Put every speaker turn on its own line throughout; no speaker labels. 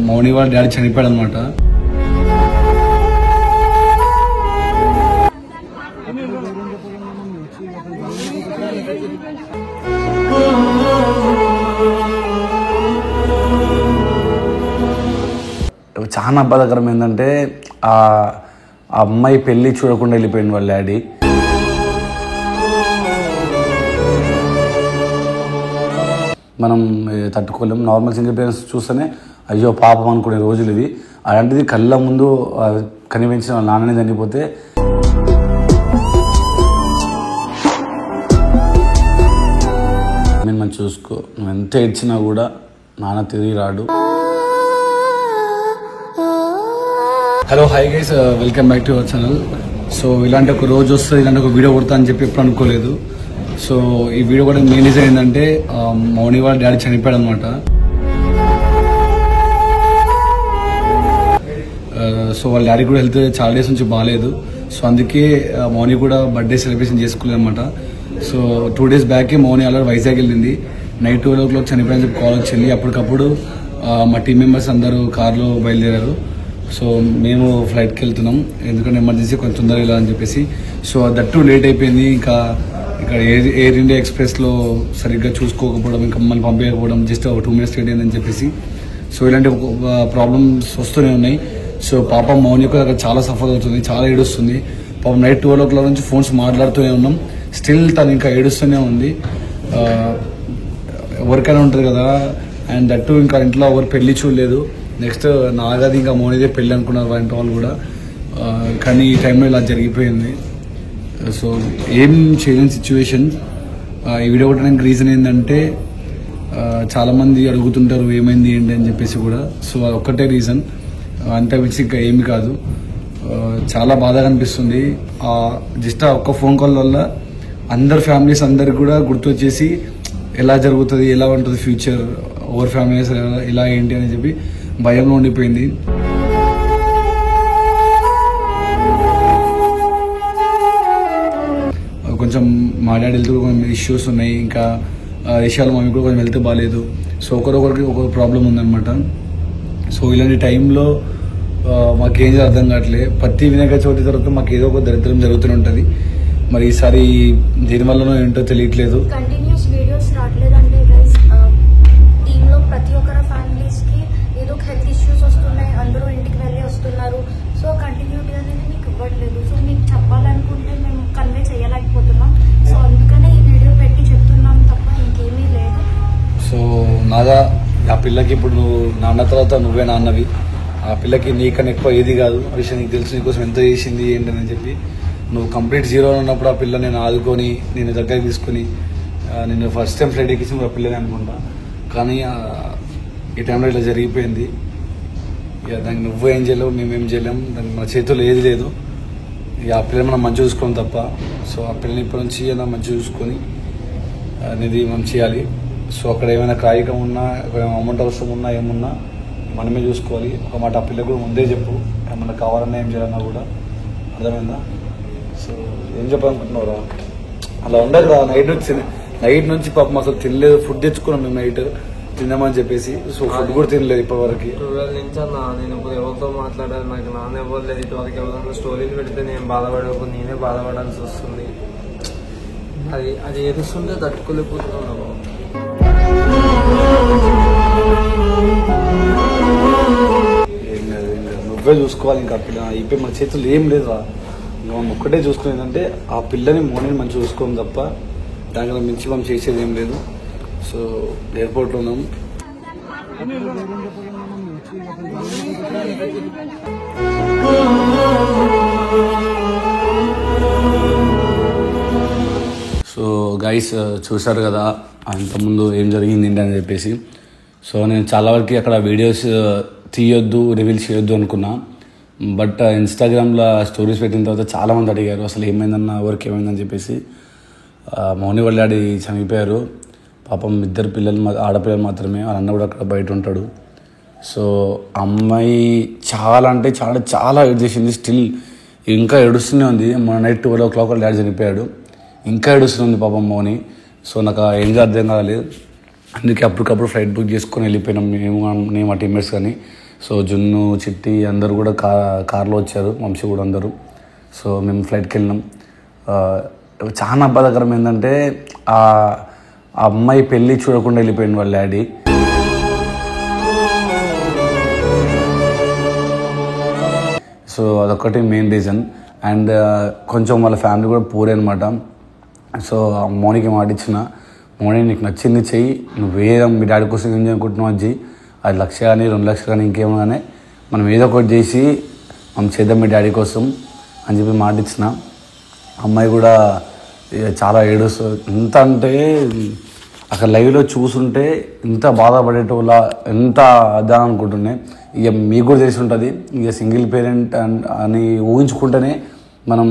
మౌని వాళ్ళ డాడీ చనిపోయాడు అనమాట. చాలా బాధాకరం ఏంటంటే ఆ అమ్మాయి పెళ్ళి చూడకుండా వెళ్ళిపోయింది వాళ్ళ డాడీ. మనం తట్టుకోలేం. నార్మల్ సింగిల్ పేరెంట్స్ చూస్తేనే అయ్యో పాపం అనుకునే రోజులు ఇవి. అలాంటిది కళ్ళ ముందు కనిపించిన వాళ్ళ నాన్నని చనిపోతే నేను మంచి చూసుకో, నువ్వు ఎంత ఏడ్చినా కూడా నాన్న తిరిగి రాడు. Hello hi guys, welcome back to our channel. So ఇలాంటి ఒక రోజు వస్తుంది, ఇలాంటి ఒక వీడియో కొడతా అని చెప్పి ఎప్పుడు అనుకోలేదు. సో ఈ వీడియో కూడా మెయిన్ రీజన్ ఏంటంటే మౌని వాళ్ళ డాడీ చనిపోయాడు అనమాట. సో వాళ్ళ డాడీ కూడా హెల్త్ చాలా డేస్ నుంచి బాగాలేదు. సో అందుకే మౌని కూడా బర్త్డే సెలబ్రేషన్ చేసుకోలేదు అనమాట. సో 2 days బ్యాకే మౌని ఆల్రెడీ వైజాగ్ వెళ్ళింది. నైట్ 12 o'clock చనిపోయాలని చెప్పి కాల్ వచ్చింది. అప్పటికప్పుడు మా టీం మెంబర్స్ అందరూ కార్లో బయలుదేరారు. సో మేము ఫ్లైట్కి వెళ్తున్నాం, ఎందుకంటే ఎమర్జెన్సీ కొంచెం తొందరగా వెళ్ళాలని చెప్పేసి. సో దట్టు లేట్ అయిపోయింది. ఇంకా ఇక్కడ ఎయిర్ ఇండియా ఎక్స్ప్రెస్లో సరిగ్గా చూసుకోకపోవడం, ఇంకా మమ్మల్ని పంపించకపోవడం, జస్ట్ ఒక 2 minutes లేట్ అయిందని చెప్పేసి. సో ఇలాంటి ప్రాబ్లమ్స్ వస్తూనే ఉన్నాయి. సో పాపం మౌని కూడా అక్కడ చాలా సఫర్ అవుతుంది, చాలా ఏడుస్తుంది. పాపం నైట్ 12 o'clock నుంచి ఫోన్స్ మాట్లాడుతూనే ఉన్నాం. స్టిల్ తను ఇంకా ఏడుస్తూనే ఉంది. ఎవరికైనా ఉంటుంది కదా, అండ్ దట్టు ఇంకా ఇంట్లో ఎవరు పెళ్లి చూడలేదు. నెక్స్ట్ నాగది ఇంకా మౌనిదే పెళ్ళి అనుకున్నారు వాళ్ళ వాళ్ళు కూడా. కానీ ఈ టైంలో ఇలా జరిగిపోయింది. సో ఏం చేయలేని సిచ్యువేషన్. ఈ వీడియో కొట్టడానికి రీజన్ ఏంటంటే చాలామంది అడుగుతుంటారు ఏమైంది ఏంటి అని చెప్పేసి కూడా. సో ఒక్కటే రీజన్, అంతే మించి ఇంకా ఏమి కాదు. చాలా బాధగా అనిపిస్తుంది. జస్ట్ ఒక్క ఫోన్ కాల్ వల్ల అందరు ఫ్యామిలీస్ అందరికి కూడా గుర్తొచ్చేసి ఎలా జరుగుతుంది, ఎలా ఉంటుంది ఫ్యూచర్, ఓవర్ ఫ్యామిలీస్ ఎలా ఏంటి అని చెప్పి భయంలో ఉండిపోయింది. కొంచెం మా డాడీ హెల్త్ కొంచెం ఇష్యూస్ ఉన్నాయి, ఇంకా విషయాలు మమ్మీ కూడా కొంచెం హెల్త్ బాగాలేదు. సో ఒకరికి ఒక ప్రాబ్లం ఉందన్నమాట. సో ఇలాంటి టైంలో మాకేం అర్థం కావట్లేదు. ప్రతి వినాయక చవితి తర్వాత మాకు ఏదో ఒక దరిద్రం జరుగుతూనే ఉంటుంది. మరి ఈసారి దీనివల్లనో ఏంటో తెలియట్లేదు.
కంటిన్యూస్ వీడియోస్ రావట్లేదంటే గైస్, టీంలో ప్రతి ఒక్కరి ఫ్యామిలీస్కి ఏదో ఒక హెల్త్ ఇష్యూస్ వస్తున్నాయి, అందరూ ఇంటికి వెళ్ళి వస్తున్నారు. సో కంటిన్యూటీ అనేది మీకు ఇవ్వట్లేదు. సో మీకు చెప్పాలనుకుంటే మేము కన్వే చేయలేకపోతున్నాం. సో అందుకనే ఈ వీడియో పెట్టి చెప్తున్నాం తప్ప ఇంకేమీ లేదు.
సో నాగా ఆ పిల్లకి ఇప్పుడు నువ్వు నాన్న తర్వాత నువ్వే నాన్నవి. ఆ పిల్లకి నీకన్నా ఎక్కువ ఏది కాదు ఆ విషయం నీకు తెలుసు. నీకోసం ఎంత చేసింది ఏంటని చెప్పి. నువ్వు కంప్లీట్ జీరో ఉన్నప్పుడు ఆ పిల్ల నేను ఆదుకొని నేను దగ్గర తీసుకుని నేను ఫస్ట్ టైం ఫ్లైట్ ఎక్కించి ఆ పిల్లని అనుకుంటా. కానీ ఈ టైంలో ఇట్లా జరిగిపోయింది. ఇక దానికి నువ్వు ఏం చేయలేవు, మేమేం చేయలేము. దానికి మన చేతుల్లో ఏది లేదు. ఇక ఆ పిల్లని మనం మంచిగా చూసుకోవడం తప్ప. సో ఆ పిల్లని ఇప్పటి నుంచి మంచిగా చూసుకొని అనేది మనం చేయాలి. సో అక్కడ ఏమైనా కాయికం ఉన్నా, అమౌంట్ అవసరం ఉన్నా, ఏమున్నా మనమే చూసుకోవాలి. ఒక మాట ఆ పిల్లకు కూడా ముందే చెప్పు, ఏమన్నా కావాలన్నా ఏం చేయాలన్నా కూడా. అర్థమైందా? సో ఏం చెప్పాలనుకుంటున్నావురా? అలా ఉండదు రా. నైట్ నుంచి పాపం అసలు తినలేదు. ఫుడ్ తెచ్చుకున్నాం మేము నైట్ తిందామని చెప్పేసి. సో ఫుడ్ కూడా తినలేదు ఇప్పటివరకు.
12 నుంచి అన్న నేను ఇప్పుడు ఎవరితో మాట్లాడాలి, నాకు నాన్న ఇవ్వలేదు. ఇటువరకు ఎవరైనా స్టోరీలు పెడితే నేను బాధపడేప్పుడు నేనే బాధపడాల్సి వస్తుంది. అది ఏడుస్తుంటే తట్టుకోలేకపోతున్నాను.
నువ్వే చూసుకోవాలి. ఇంకా పిల్ల అయిపోయి మన చేతులు ఏం లేదురా. మనం ఒక్కటే చూసుకునేదంటే ఆ పిల్లని మోనిని మంచిగా చూసుకోం తప్ప దానికన్నా మించి మనం చేసేది ఏం లేదు. సో ఎయిర్పోర్ట్లో ఉన్నాం. సో గైస్ చూసారు కదా అంతకుముందు ఏం జరిగింది ఏంటి అని చెప్పేసి. సో నేను చాలా వరకు అక్కడ వీడియోస్ తీయొద్దు, రివీల్ చేయొద్దు అనుకున్నా. బట్ ఇన్స్టాగ్రామ్లో స్టోరీస్ పెట్టిన తర్వాత చాలామంది అడిగారు అసలు ఏమైందన్న, ఎవరికి ఏమైందని చెప్పేసి. మౌని వాళ్ళ డాడీ చనిపోయారు. పాపం 2 పిల్లలు, ఆడపిల్లలు మాత్రమే. వాళ్ళ అన్న కూడా అక్కడ బయట ఉంటాడు. సో అమ్మాయి చాలా అంటే చాలా చాలా ఏడ్ చేసింది. స్టిల్ ఇంకా ఏడుస్తూనే ఉంది. మన నైట్ 12 o'clock వాళ్ళ డాడీ చనిపోయాడు. ఇంకా ఏడుస్తుంది పాపం మౌని. సో నాకు ఏం అర్థం కాలేదు. అందుకే అప్పటికప్పుడు ఫ్లైట్ బుక్ చేసుకొని వెళ్ళిపోయినాం నేను మా టీమ్మేట్స్ కానీ. సో జున్ను, చిట్టి అందరూ కూడా కార్లో వచ్చారు, వంశీ కూడా అందరూ. సో మేము ఫ్లైట్కి వెళ్ళినాం. చాలా బాధాకరం ఏంటంటే ఆ అమ్మాయి పెళ్ళి చూడకుండా వెళ్ళిపోయింది వాళ్ళ డాడీ. సో అదొక్కటి మెయిన్ రీజన్. అండ్ కొంచెం వాళ్ళ ఫ్యామిలీ కూడా పూర్ అనమాట. సో మౌనికి మాట ఇచ్చిన, మౌని నీకు నచ్చింది చెయ్యి, నువ్వు వేరే మీ డాడీ కోసం ఏం చేయనుకుంటున్నావు అది చెయ్యి, అది 1,00,000 కానీ 2,00,000 కానీ ఇంకేమో కానీ మనం ఏదో ఒకటి చేసి మనం చేద్దాం మీ డాడీ కోసం అని చెప్పి మాట ఇచ్చిన. అమ్మాయి కూడా చాలా ఏడుస్తుంది. ఎంత అంటే అక్కడ లైవ్లో చూసుంటే ఇంత బాధపడేటోళ్ళ ఎంత అదా అనుకుంటున్నాయి. ఇక మీకు కూడా తెలిసి ఉంటుంది, ఇక సింగిల్ పేరెంట్ అని ఊహించుకుంటేనే మనం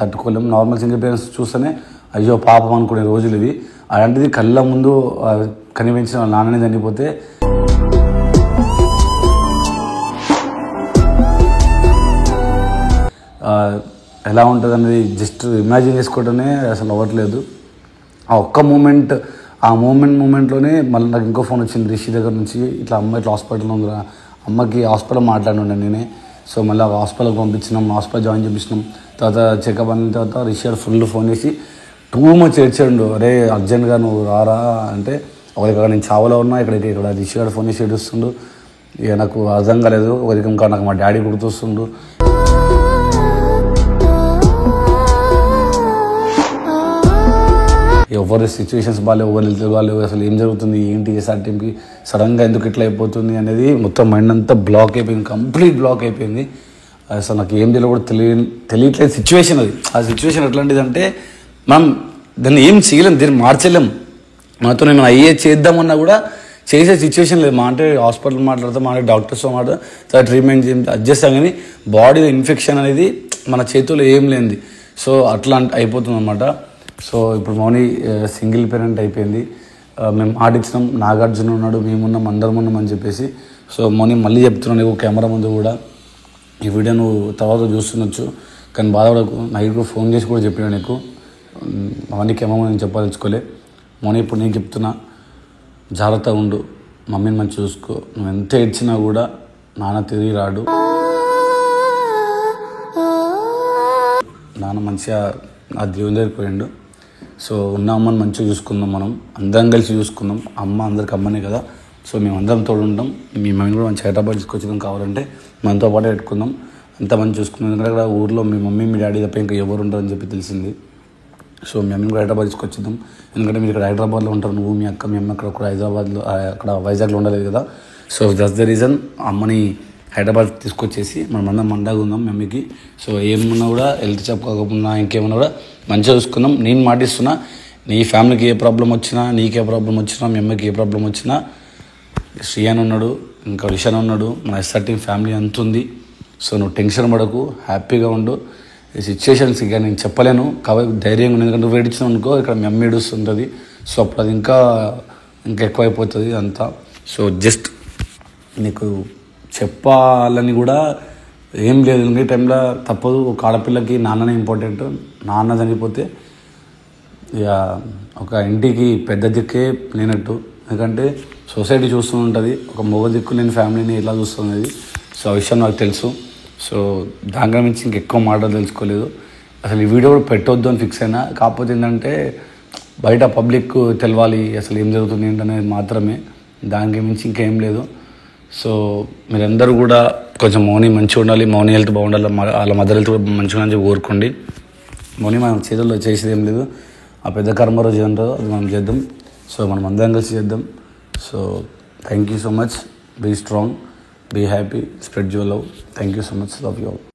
తట్టుకోలేం. నార్మల్ సింగిల్ పేరెంట్స్ చూస్తేనే అయ్యో పాపం అనుకునే రోజులు ఇవి. అలాంటిది కళ్ళ ముందు కనిపించిన వాళ్ళ నాన్నని చనిపోతే ఎలా ఉంటుంది అనేది జస్ట్ ఇమాజిన్ చేసుకోవటమే అసలు అవ్వట్లేదు. ఆ ఒక్క మూమెంట్లోనే మళ్ళీ నాకు ఇంకో ఫోన్ వచ్చింది రిషి దగ్గర నుంచి, ఇట్లా అమ్మ ఇట్లా హాస్పిటల్లో ఉందిరా, అమ్మకి హాస్పిటల్ మాట్లాడుండే నేనే. సో మళ్ళీ హాస్పిటల్కి పంపించినాం, హాస్పిటల్ జాయిన్ చేపించినాం. తర్వాత చెకప్ అయిన తర్వాత రిషి గారు ఫుల్ ఫోన్ చేసి టూ మచ్ ఏడ్చాడు. అరే అర్జెంట్గా నువ్వు రారా అంటే, ఒకరికి నేను చావలో ఉన్నా, ఇక్కడ రిషి గారు ఫోన్ చేసి ఏడుస్తుండు. ఇక నాకు అర్థం కాలేదు. ఒకరికి ఇంకా నాకు మా డాడీ గుర్తొస్తుండు. ఎవరి సిచ్యువేషన్స్ బాగాలేవు, ఎవరు వెళ్తే బాగాలేవు, అసలు ఏం జరుగుతుంది ఏంటి ఎస్ఆర్ టీంకి సడన్గా ఎందుకు ఇట్లా అయిపోతుంది అనేది మొత్తం మైండ్ అంతా బ్లాక్ అయిపోయింది, కంప్లీట్ బ్లాక్ అయిపోయింది. అసలు నాకు ఏం తెలియదు కూడా తెలియట్లేదు సిచ్యువేషన్ అది. ఆ సిచ్యువేషన్ ఎట్లాంటిది అంటే మనం దాన్ని ఏం చేయలేం, దీన్ని మార్చలేం. మనతో నేను చేద్దామన్నా కూడా చేసే సిచ్యువేషన్ లేదు. మా అంటే హాస్పిటల్ మాట్లాడతాం, మా అంటే డాక్టర్స్తో మాట్లాడతాం, ట్రీట్మెంట్ చేస్తాం, కానీ బాడీలో ఇన్ఫెక్షన్ అనేది మన చేతుల్లో ఏం లేనిది. సో అట్లా అయిపోతుంది అన్నమాట. సో ఇప్పుడు మౌని సింగిల్ పేరెంట్ అయిపోయింది. మేము ఆడిచ్చినాం, నాగార్జున ఉన్నాడు, మేమున్నాం, అందరం ఉన్నాం అని చెప్పేసి. సో మౌని మళ్ళీ చెప్తున్నాను నీకు కెమెరా ముందు కూడా, ఈ వీడియో నువ్వు తర్వాత చూస్తుండొచ్చు కానీ బాధపడకు. నైట్ ఫోన్ చేసి కూడా చెప్పినా నీకు, మౌనికి ఏమో నేను చెప్పాల్చుకోలే. మౌని ఇప్పుడు నేను చెప్తున్నా, జాగ్రత్తగా ఉండు, మమ్మీని మంచి చూసుకో. నువ్వు ఎంత ఏడ్చినా కూడా నాన్న తిరిగి రాడు. నాన్న మంచిగా ఆ దేవుని దగ్గరికి పోయిండు. సో ఉన్న అమ్మని మంచిగా చూసుకుందాం, మనం అందరం కలిసి చూసుకుందాం. అమ్మ అందరికి అమ్మనే కదా. సో మేము అందరం తోడు ఉంటాం. మీ మమ్మీని కూడా మంచి హైదరాబాద్ తీసుకొచ్చడం కావాలంటే మనతో పాటు పెట్టుకుందాం, అంత మంచి చూసుకుందాం. ఎందుకంటే అక్కడ ఊర్లో మీ మమ్మీ మీ డాడీ తప్ప ఇంకా ఎవరు ఉంటారని చెప్పి తెలిసింది. సో మీ మమ్మీని కూడా హైదరాబాద్ తీసుకొచ్చేద్దాం. ఎందుకంటే మీరు ఇక్కడ హైదరాబాద్లో ఉంటారు, నువ్వు మీ అక్క మీ అమ్మ అక్కడ హైదరాబాద్లో అక్కడ వైజాగ్లో ఉండలేదు కదా. సో దట్స్ ద రీజన్ అమ్మని హైదరాబాద్ తీసుకొచ్చేసి మనం అందరం మండగా ఉందాం మమ్మీకి. సో ఏమున్నా కూడా హెల్త్ చెక్ కాకుండా ఇంకేమన్నా కూడా మంచిగా చూసుకుందాం. నేను మాటిస్తున్నా, నీ ఫ్యామిలీకి ఏ ప్రాబ్లం వచ్చినా, నీకే ప్రాబ్లం వచ్చినా, మీ అమ్మకి ఏ ప్రాబ్లం వచ్చినా, శ్రీయాన్ ఉన్నాడు, ఇంకా రిషాన్ ఉన్నాడు, మన ఎస్ఆర్ టీం ఫ్యామిలీ అంత ఉంది. సో నువ్వు టెన్షన్ పడకు, హ్యాపీగా ఉండు. ఈ సిచ్యువేషన్స్ ఇక నేను చెప్పలేను కాబట్టి ధైర్యంగా ఉంది. ఎందుకంటే నువ్వు ఏడిచినావు అనుకో, ఇక్కడ మీ అమ్మ ఏడుస్తుంటుంది. సో అప్పుడు అది ఇంకా ఎక్కువైపోతుంది అంతా. సో జస్ట్ నీకు చెప్పాలని కూడా ఏం లేదు. ఈ టైంలో తప్పదు, ఒక ఆడపిల్లకి నాన్ననే ఇంపార్టెంట్. నాన్న చనిపోతే ఇక ఒక ఇంటికి పెద్ద దిక్కే లేనట్టు. ఎందుకంటే సొసైటీ చూస్తూ ఉంటుంది, ఒక మగ దిక్కు లేని ఫ్యామిలీని ఎలా చూస్తున్నది. సో ఆ విషయం నాకు తెలుసు. సో దాని మించి ఇంకెక్కువ మాటలు తెలుసుకోలేదు. అసలు ఈ వీడియో కూడా పెట్టొద్దు అని ఫిక్స్ అయినా. కాకపోతే ఏంటంటే బయట పబ్లిక్ తెలవాలి అసలు ఏం జరుగుతుంది ఏంటనేది మాత్రమే, దానికి మించి ఇంకేం లేదు. సో మీరందరూ కూడా కొంచెం మౌని మంచిగా ఉండాలి, మౌని హెల్త్ బాగుండాలి, వాళ్ళ మదర్ హెల్త్ కూడా మంచిగా అని కోరుకోండి. మౌని మనం చేతుల్లో చేసేది ఏం లేదు, ఆ పెద్ద కర్మ రోజు ఏంటో అది మనం చేద్దాం. సో మనం అందరం కలిసి చేద్దాం. So thank you so much. Be strong, be happy, spread your love. Thank you so much. Love you all.